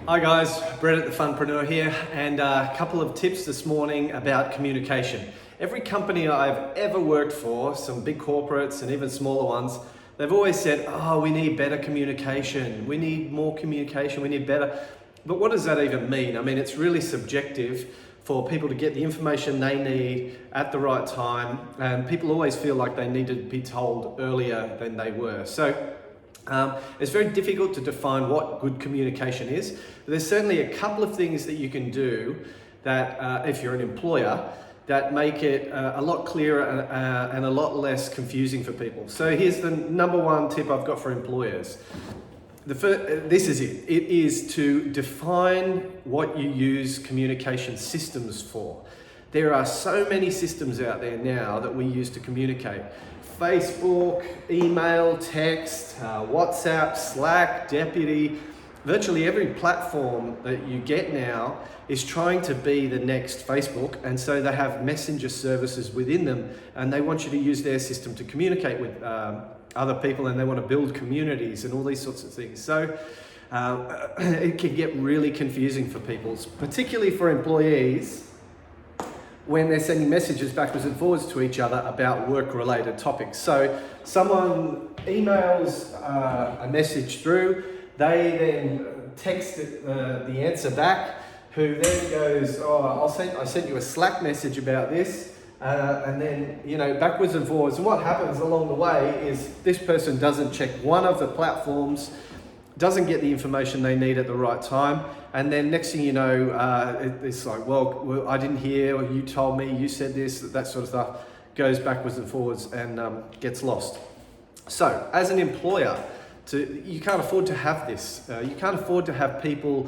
Hi guys, Brett at the Funpreneur here, and a couple of tips this morning about communication. Every company I've ever worked for, some big corporates and even smaller ones, they've always said, oh, we need better communication, we need more communication, we need better. But what does that even mean? I mean, it's really subjective for people to get the information they need at the right time, and people always feel like they need to be told earlier than they were. So it's very difficult to define what good communication is. But there's certainly a couple of things that you can do that, if you're an employer, that make it a lot clearer and a lot less confusing for people. So here's the number one tip I've got for employers. This is it. It is to define what you use communication systems for. There are so many systems out there now that we use to communicate. Facebook, email, text, WhatsApp, Slack, Deputy, virtually every platform that you get now is trying to be the next Facebook, and so they have messenger services within them, and they want you to use their system to communicate with other people, and they want to build communities and all these sorts of things. So it can get really confusing for people, particularly for employees, when they're sending messages backwards and forwards to each other about work-related topics. So someone emails a message through, they then text the answer back, who then goes, oh, I sent you a Slack message about this, and then, backwards and forwards. And what happens along the way is this person doesn't check one of the platforms, doesn't get the information they need at the right time, and then next thing you know, it's like, well, I didn't hear, or you told me, you said this, that sort of stuff goes backwards and forwards and gets lost. So as an employer, you can't afford to have this. You can't afford to have people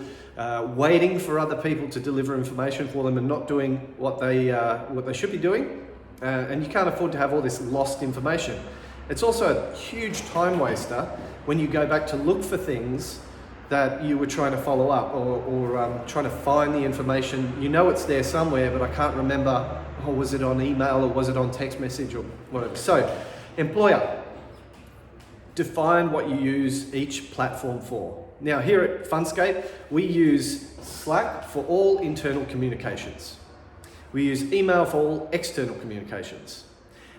waiting for other people to deliver information for them and not doing what they should be doing, and you can't afford to have all this lost information. It's also a huge time waster when you go back to look for things that you were trying to follow up or trying to find the information. You know it's there somewhere, but I can't remember, was it on email or was it on text message or whatever. So, employer, define what you use each platform for. Now here at Funscape, we use Slack for all internal communications. We use email for all external communications.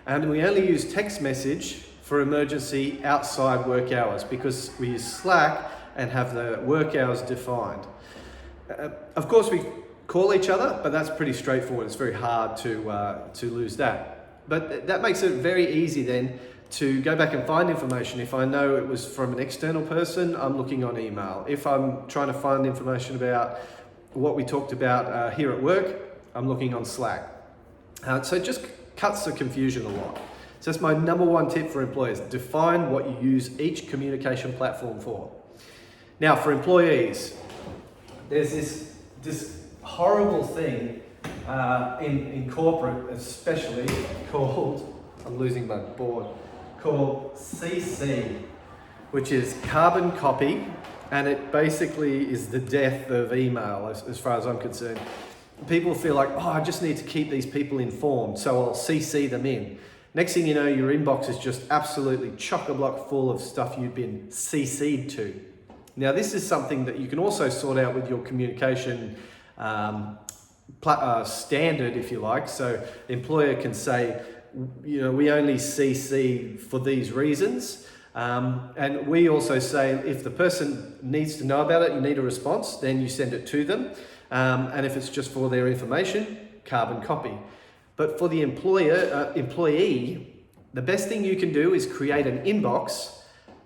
And we only use text message for emergency outside work hours because we use Slack and have the work hours defined. Of course, we call each other, but that's pretty straightforward. It's very hard to lose that. But that makes it very easy then to go back and find information. If I know it was from an external person, I'm looking on email. If I'm trying to find information about what we talked about here at work, I'm looking on Slack. So it just cuts the confusion a lot. So that's my number one tip for employers. Define what you use each communication platform for. Now for employees, there's this horrible thing in corporate especially called, I'm losing my board, called CC, which is carbon copy, and it basically is the death of email as far as I'm concerned. People feel like, I just need to keep these people informed, so I'll CC them in. Next thing you know, your inbox is just absolutely chock-a-block full of stuff you've been CC'd to. Now, this is something that you can also sort out with your communication standard, if you like. So the employer can say, we only CC for these reasons. And we also say, if the person needs to know about it, you need a response, then you send it to them. And if it's just for their information, carbon copy. But for the employee, the best thing you can do is create an inbox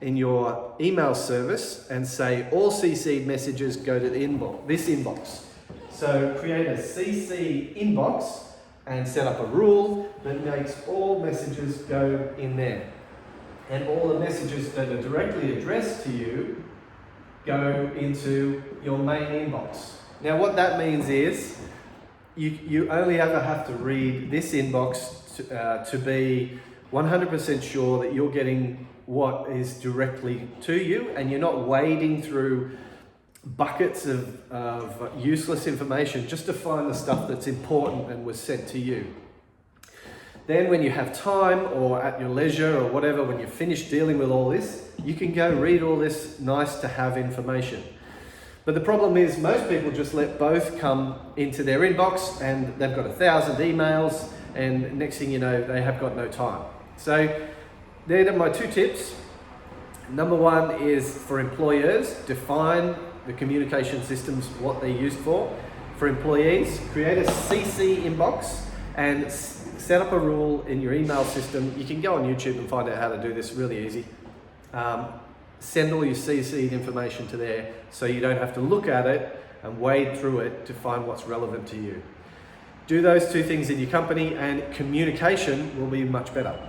in your email service and say all CC'd messages go to this inbox. So create a CC inbox and set up a rule that makes all messages go in there. And all the messages that are directly addressed to you go into your main inbox. Now what that means is you only ever have to read this inbox to be 100% sure that you're getting what is directly to you, and you're not wading through buckets of useless information just to find the stuff that's important and was sent to you. Then when you have time or at your leisure or whatever, when you're finished dealing with all this, you can go read all this nice to have information. But the problem is most people just let both come into their inbox and they've got 1,000 emails and next thing you know, they have got no time. So they're my 2 tips. Number 1 is for employers, define the communication systems, what they're used for. For employees, create a CC inbox and set up a rule in your email system. You can go on YouTube and find out how to do this really easy. Send all your CC'd information to there so you don't have to look at it and wade through it to find what's relevant to you. Do those 2 things in your company and communication will be much better.